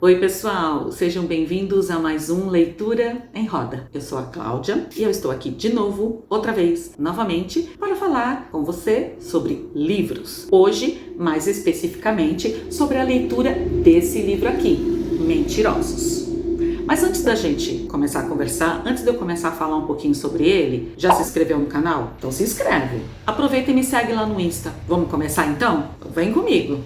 Oi pessoal, sejam bem-vindos a mais um Leitura em Roda. Eu sou a Cláudia e eu estou aqui de novo, outra vez, novamente, para falar com você sobre livros. Hoje, mais especificamente, sobre a leitura desse livro aqui, Mentirosos. Mas antes da gente começar a conversar, antes de eu começar a falar um pouquinho sobre ele, já se inscreveu no canal? Então se inscreve. Aproveita e me segue lá no Insta. Vamos começar então? Vem comigo!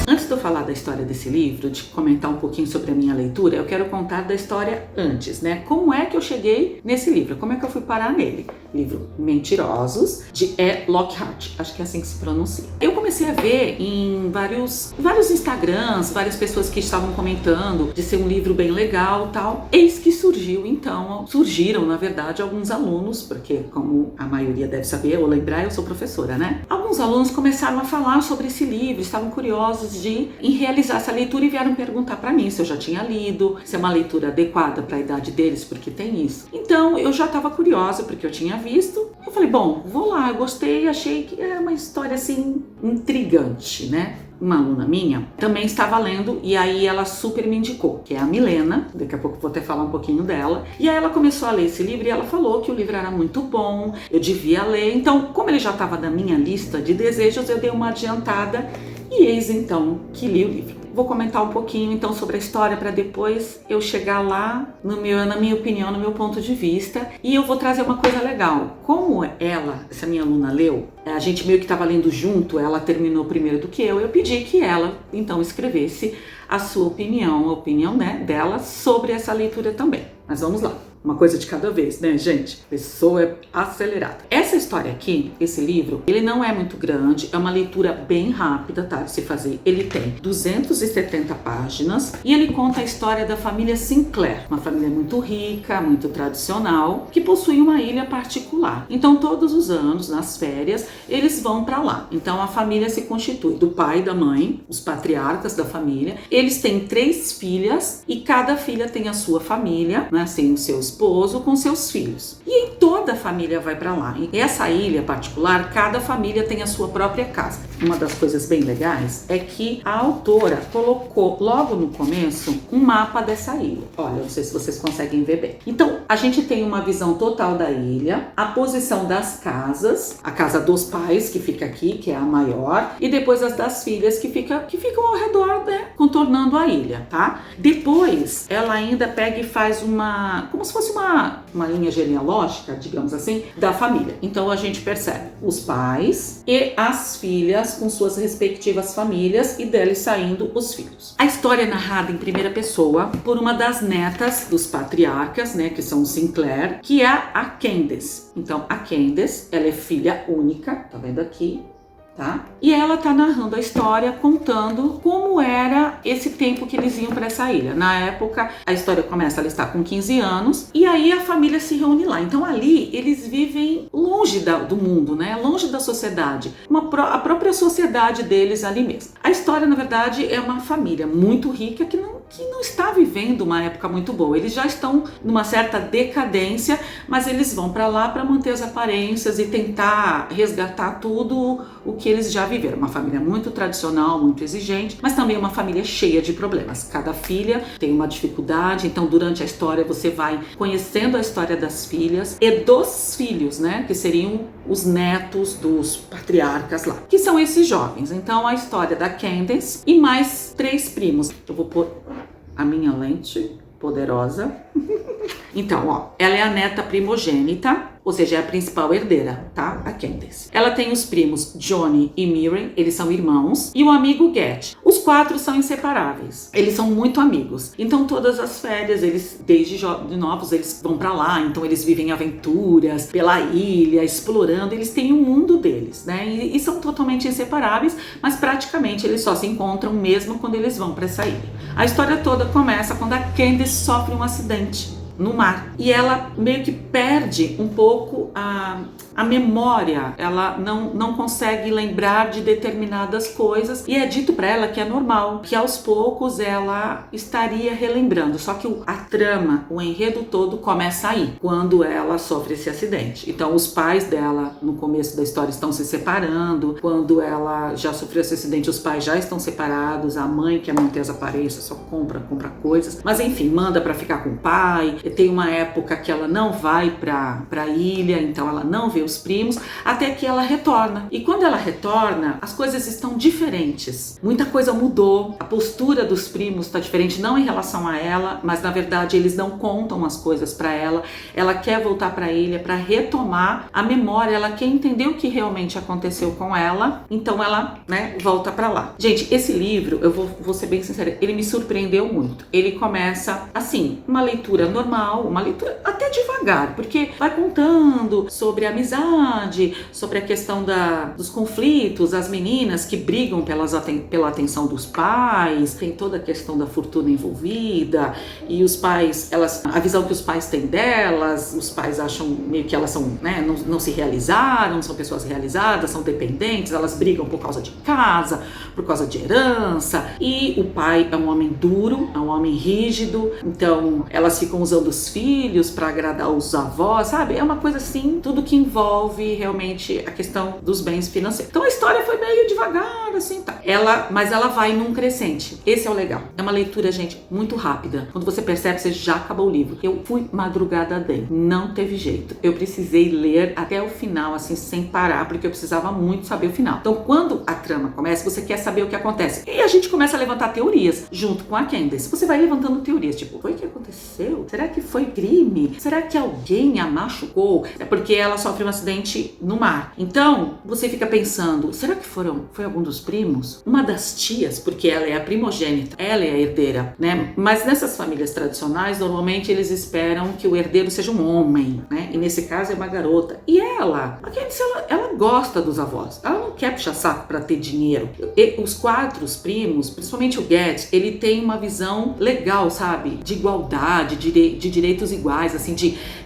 Antes de eu falar da história desse livro, de comentar um pouquinho sobre a minha leitura, eu quero contar da história antes, né? Como é que eu cheguei nesse livro? Como é que eu fui parar nele? Livro Mentirosos, de E. Lockhart. Acho que é assim que se pronuncia. Eu comecei a ver em vários Instagrams, várias pessoas que estavam comentando de ser um livro bem legal e tal. Eis que surgiram, na verdade, alguns alunos, porque como a maioria deve saber ou lembrar, eu sou professora, né? Alguns alunos começaram a falar sobre esse livro, estavam curiosos em realizar essa leitura e vieram perguntar para mim se eu já tinha lido, se é uma leitura adequada para a idade deles, porque tem isso. Então eu já estava curiosa porque eu tinha visto. Eu falei, bom, vou lá, eu gostei, achei que é uma história assim intrigante, né? Uma aluna minha também estava lendo e aí ela super me indicou, que é a Milena, daqui a pouco vou até falar um pouquinho dela. E aí ela começou a ler esse livro e ela falou que o livro era muito bom, eu devia ler. Então, como ele já estava na minha lista de desejos, eu dei uma adiantada e eis então que li o livro. Vou comentar um pouquinho então sobre a história para depois eu chegar lá na minha opinião, no meu ponto de vista, e eu vou trazer uma coisa legal. Como essa minha aluna leu, a gente meio que estava lendo junto, ela terminou primeiro do que eu pedi que ela então escrevesse a sua opinião, a opinião, né, dela sobre essa leitura também. Mas vamos lá. Uma coisa de cada vez, né, gente? Pessoa é acelerada. Essa história aqui, esse livro, ele não é muito grande, é uma leitura bem rápida, tá, de se fazer. Ele tem 270 páginas e ele conta a história da família Sinclair, uma família muito rica, muito tradicional, que possui uma ilha particular. Então, todos os anos, nas férias, eles vão para lá. Então, a família se constitui do pai e da mãe, os patriarcas da família. Eles têm 3 filhas e cada filha tem a sua família, né, assim, o seu esposo com seus filhos. E toda a família vai para lá. E essa ilha particular, cada família tem a sua própria casa. Uma das coisas bem legais é que a autora colocou logo no começo um mapa dessa ilha. Olha, não sei se vocês conseguem ver bem. Então, a gente tem uma visão total da ilha, a posição das casas, a casa dos pais, que fica aqui, que é a maior, e depois as das filhas, que ficam ao redor, né, contornando a ilha, tá? Depois, ela ainda pega e faz como se fosse uma linha genealógica, digamos assim, da família. Então a gente percebe os pais e as filhas com suas respectivas famílias e deles saindo os filhos. A história é narrada em primeira pessoa por uma das netas dos patriarcas, né, que são os Sinclair, que é a Candace. Então a Candace, ela é filha única, tá vendo aqui? Tá? E ela tá narrando a história, contando como era esse tempo que eles iam para essa ilha. Na época, a história começa, ela está com 15 anos, e aí a família se reúne lá. Então ali, eles vivem longe do mundo, né? Longe da sociedade. A própria sociedade deles ali mesmo. A história, na verdade, é uma família muito rica que não está vivendo uma época muito boa. Eles já estão numa certa decadência, mas eles vão para lá para manter as aparências e tentar resgatar tudo o que eles já viveram. Uma família muito tradicional, muito exigente, mas também uma família cheia de problemas. Cada filha tem uma dificuldade, então durante a história você vai conhecendo a história das filhas e dos filhos, né, que seriam os netos dos patriarcas lá, que são esses jovens. Então a história da Candace e mais 3 primos. Eu vou pôr a minha lente poderosa. Então, ó, ela é a neta primogênita, ou seja, é a principal herdeira, tá? A Candace. Ela tem os primos Johnny e Miriam, eles são irmãos, e o amigo Get. Os 4 são inseparáveis. Eles são muito amigos. Então, todas as férias, eles, desde novos, eles vão pra lá. Então, eles vivem aventuras pela ilha, explorando. Eles têm um mundo deles, né? E são totalmente inseparáveis, mas praticamente eles só se encontram mesmo quando eles vão pra essa ilha. A história toda começa quando a Candace sofre um acidente no mar. E ela meio que perde um pouco a a memória, ela não consegue lembrar de determinadas coisas e é dito para ela que é normal, que aos poucos ela estaria relembrando, só que a trama, o enredo todo começa aí, quando ela sofre esse acidente. Então os pais dela no começo da história estão se separando, quando ela já sofreu esse acidente os pais já estão separados, a mãe quer manter as aparências, só compra coisas, mas enfim, manda para ficar com o pai. Tem uma época que ela não vai pra ilha, então ela não vê os primos, até que ela retorna. E quando ela retorna, as coisas estão diferentes. Muita coisa mudou, a postura dos primos está diferente, não em relação a ela, mas na verdade eles não contam as coisas para ela. Ela quer voltar para a ilha para retomar a memória, ela quer entender o que realmente aconteceu com ela, então ela, volta para lá. Gente, esse livro, eu vou ser bem sincera, ele me surpreendeu muito. Ele começa assim, uma leitura normal, uma leitura até devagar, porque vai contando sobre a amizade, sobre a questão dos conflitos, as meninas que brigam pela atenção dos pais, tem toda a questão da fortuna envolvida, e os pais, a visão que os pais têm delas, os pais acham meio que elas são, não se realizaram, são pessoas realizadas, são dependentes, elas brigam por causa de casa, por causa de herança, e o pai é um homem duro, é um homem rígido, então elas ficam usando os filhos para agradar os avós, sabe? É uma coisa assim, tudo que envolve realmente a questão dos bens financeiros. Então a história foi meio devagar, assim, tá. Mas ela vai num crescente. Esse é o legal. É uma leitura, gente, muito rápida. Quando você percebe, você já acabou o livro. Eu fui madrugada dentro. Não teve jeito. Eu precisei ler até o final, assim, sem parar, porque eu precisava muito saber o final. Então, quando a trama começa, você quer saber o que acontece. E a gente começa a levantar teorias, junto com a Candace. Você vai levantando teorias, tipo, foi o que aconteceu? Será que foi crime? Será que alguém a machucou? É porque ela sofre um acidente no mar. Então, você fica pensando, será que foi algum dos primos? Uma das tias, porque ela é a primogênita, ela é a herdeira, né? Mas nessas famílias tradicionais, normalmente eles esperam que o herdeiro seja um homem, né? E nesse caso é uma garota. E ela, a Candace, ela gosta dos avós. Ela não quer puxar saco pra ter dinheiro. Os 4 primos, principalmente o Geddes, ele tem uma visão legal, sabe? De igualdade, de direitos iguais, assim,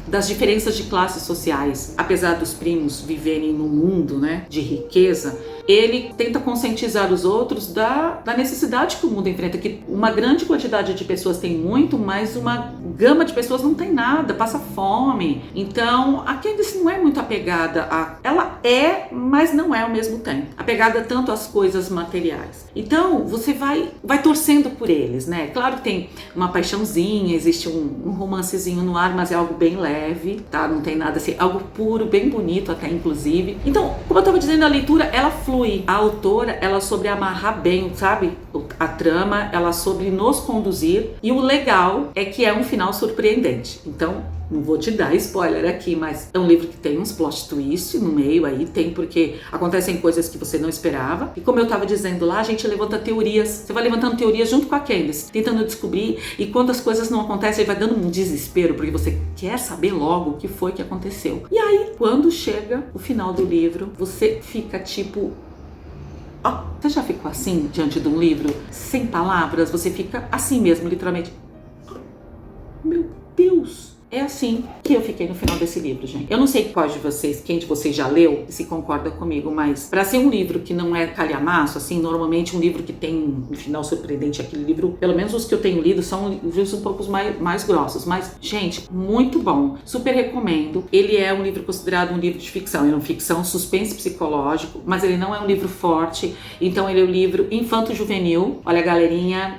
das diferenças de classes sociais. Apesar dos primos viverem num mundo, né, de riqueza, ele tenta conscientizar os outros da necessidade que o mundo enfrenta, que uma grande quantidade de pessoas tem muito, mas uma gama de pessoas não tem nada, passa fome. Então, a Candace não é muito apegada ela é, mas não é ao mesmo tempo. Apegada tanto às coisas materiais. Então, você vai torcendo por eles, né? Claro que tem uma paixãozinha, existe um romancezinho no ar, mas é algo bem leve, tá? Não tem nada assim, algo puro, bem bonito até, inclusive. Então, como eu tava dizendo, a leitura, ela flui. A autora, ela soube amarrar bem, sabe? A trama, ela soube nos conduzir. E o legal é que é um final surpreendente. Então, não vou te dar spoiler aqui, mas é um livro que tem uns plot twist no meio aí, tem porque acontecem coisas que você não esperava. E como eu tava dizendo lá, a gente levanta teorias. Você vai levantando teorias junto com a Candace, tentando descobrir. E quando as coisas não acontecem, vai dando um desespero, porque você quer saber logo o que foi que aconteceu. E aí, quando chega o final do livro, você fica tipo... você já ficou assim diante de um livro? Sem palavras, você fica assim mesmo, literalmente. Meu Deus! É assim que eu fiquei no final desse livro, gente. Eu não sei quem de vocês já leu e se concorda comigo, mas para ser um livro que não é calhamaço, assim, normalmente um livro que tem um final surpreendente, aquele livro, pelo menos os que eu tenho lido, são livros um pouco mais grossos. Mas, gente, muito bom. Super recomendo. Ele é um livro considerado um livro de ficção. Ele é uma ficção suspense psicológico, mas ele não é um livro forte. Então, ele é um livro infanto-juvenil. Olha,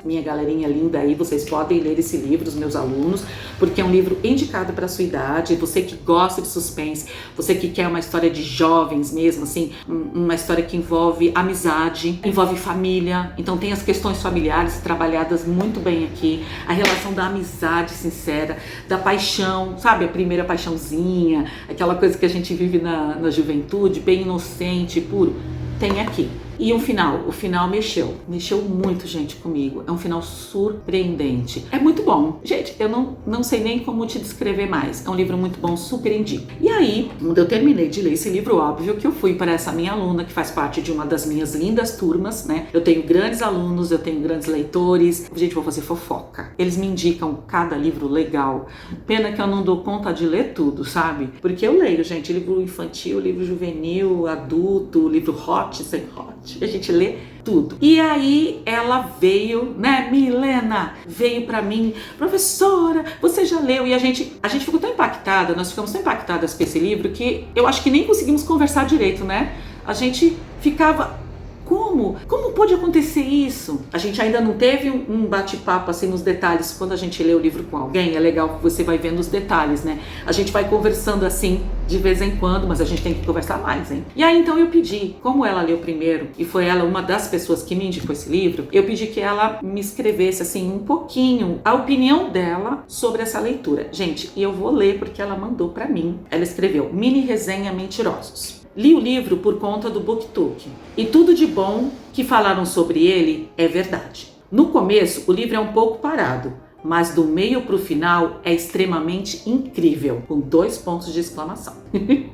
minha galerinha linda aí, vocês podem ler esse livro, os meus alunos, porque é um livro indicado para sua idade, você que gosta de suspense, você que quer uma história de jovens mesmo, assim, uma história que envolve amizade, envolve família, então tem as questões familiares trabalhadas muito bem aqui, a relação da amizade sincera, da paixão, sabe, a primeira paixãozinha, aquela coisa que a gente vive na juventude, bem inocente, puro, tem aqui. E o final mexeu muito, gente, comigo. É um final surpreendente. É muito bom. Gente, eu não sei nem como te descrever mais. É um livro muito bom, super indico. E aí, quando eu terminei de ler esse livro, óbvio que eu fui para essa minha aluna, que faz parte de uma das minhas lindas turmas, né? Eu tenho grandes alunos, eu tenho grandes leitores. Gente, vou fazer fofoca. Eles me indicam cada livro legal. Pena que eu não dou conta de ler tudo, sabe? Porque eu leio, gente, livro infantil, livro juvenil, adulto, livro hot, sem hot. A gente lê tudo. E aí ela veio, né, Milena, veio pra mim, professora, você já leu? E a gente ficou tão impactada, nós ficamos tão impactadas com esse livro que eu acho que nem conseguimos conversar direito, né? A gente ficava... Como pode acontecer isso? A gente ainda não teve um bate-papo assim nos detalhes. Quando a gente lê o livro com alguém, é legal que você vai vendo os detalhes, né? A gente vai conversando assim de vez em quando, mas a gente tem que conversar mais, hein? E aí então eu pedi, como ela leu primeiro, e foi ela uma das pessoas que me indicou esse livro, eu pedi que ela me escrevesse assim um pouquinho a opinião dela sobre essa leitura. Gente, e eu vou ler porque ela mandou pra mim. Ela escreveu: Mini resenha Mentirosos. Li o livro por conta do BookTok e tudo de bom que falaram sobre ele é verdade. No começo, o livro é um pouco parado, mas do meio para o final é extremamente incrível, com 2 pontos de exclamação.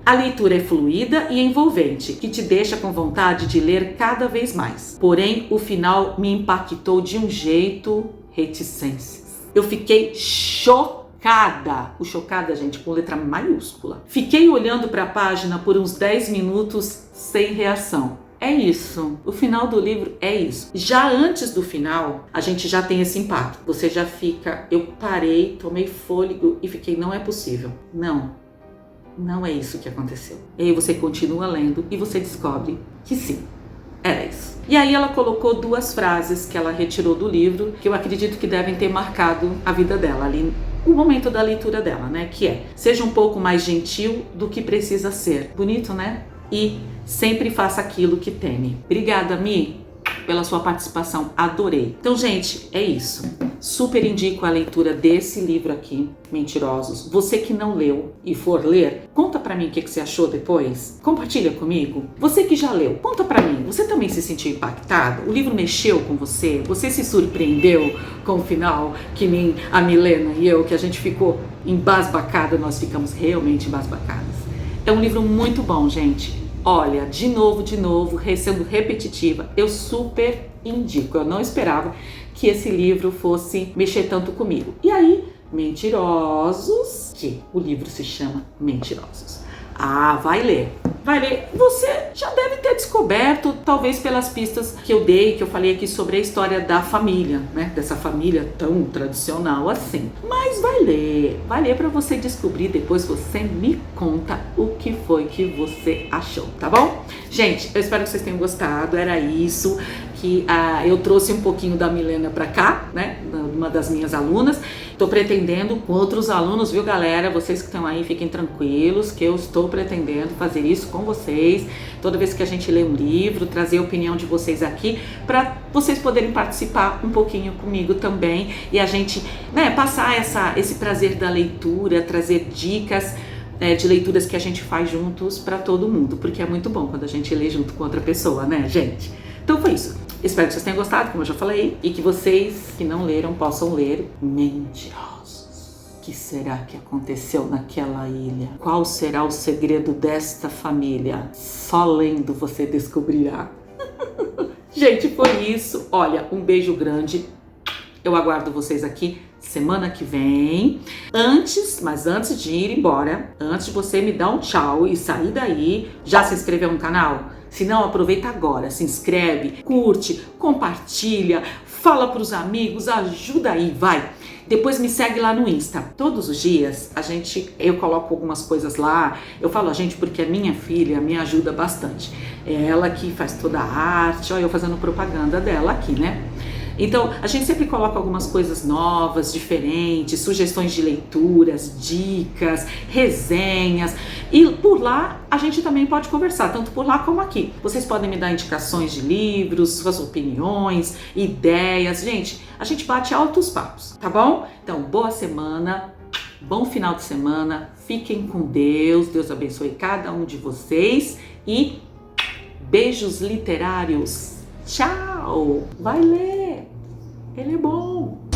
A leitura é fluida e envolvente, que te deixa com vontade de ler cada vez mais. Porém, o final me impactou de um jeito reticências. Eu fiquei chocada. Chocada, gente, com letra maiúscula. Fiquei olhando para a página por uns 10 minutos sem reação. É isso. O final do livro é isso. Já antes do final, a gente já tem esse impacto. Você já fica... Eu parei, tomei fôlego e fiquei... Não é possível. Não é isso que aconteceu. E aí você continua lendo e você descobre que sim, era isso. E aí ela colocou 2 frases que ela retirou do livro, que eu acredito que devem ter marcado a vida dela ali, o momento da leitura dela, né? Que é: seja um pouco mais gentil do que precisa ser. Bonito, né? E sempre faça aquilo que teme. Obrigada, Mi, pela sua participação. Adorei. Então, gente, é isso. Super indico a leitura desse livro aqui, Mentirosos. Você que não leu e for ler, conta pra mim o que você achou depois. Compartilha comigo. Você que já leu, conta pra mim. Você também se sentiu impactado? O livro mexeu com você? Você se surpreendeu com o final? Que nem a Milena e eu, que a gente ficou embasbacada. Nós ficamos realmente embasbacadas. É um livro muito bom, gente. Olha, de novo, sendo repetitiva, eu super indico. Eu não esperava que esse livro fosse mexer tanto comigo. E aí, Mentirosos, que o livro se chama Mentirosos. Ah, vai ler. Você já deve ter descoberto, talvez pelas pistas que eu dei, que eu falei aqui sobre a história da família, né? Dessa família tão tradicional assim. Mas vai ler para você descobrir, depois você me conta o que foi que você achou, tá bom? Gente, eu espero que vocês tenham gostado, era isso que eu trouxe um pouquinho da Milena pra cá, né? Uma das minhas alunas. Tô pretendendo com outros alunos, viu, galera? Vocês que estão aí, fiquem tranquilos, que eu estou pretendendo fazer isso com vocês. Toda vez que a gente lê um livro, trazer a opinião de vocês aqui, para vocês poderem participar um pouquinho comigo também. E a gente, né, passar esse prazer da leitura, trazer dicas de leituras que a gente faz juntos para todo mundo. Porque é muito bom quando a gente lê junto com outra pessoa, né, gente? Então foi isso. Espero que vocês tenham gostado, como eu já falei, e que vocês que não leram possam ler. Mentirosos. O que será que aconteceu naquela ilha? Qual será o segredo desta família? Só lendo você descobrirá. Gente, foi isso. Olha, um beijo grande. Eu aguardo vocês aqui semana que vem. Mas antes de ir embora, antes de você me dar um tchau e sair daí, já se inscreveu no canal? Se não, aproveita agora, se inscreve, curte, compartilha, fala pros amigos, ajuda aí, vai. Depois me segue lá no Insta. Todos os dias eu coloco algumas coisas lá. Eu falo a gente porque a minha filha me ajuda bastante. É ela que faz toda a arte, olha eu fazendo propaganda dela aqui, né? Então, a gente sempre coloca algumas coisas novas, diferentes, sugestões de leituras, dicas, resenhas. E por lá, a gente também pode conversar, tanto por lá como aqui. Vocês podem me dar indicações de livros, suas opiniões, ideias. Gente, a gente bate altos papos, tá bom? Então, boa semana, bom final de semana. Fiquem com Deus. Deus abençoe cada um de vocês e Beijos literários. Tchau! Vai ler! Ele é bom!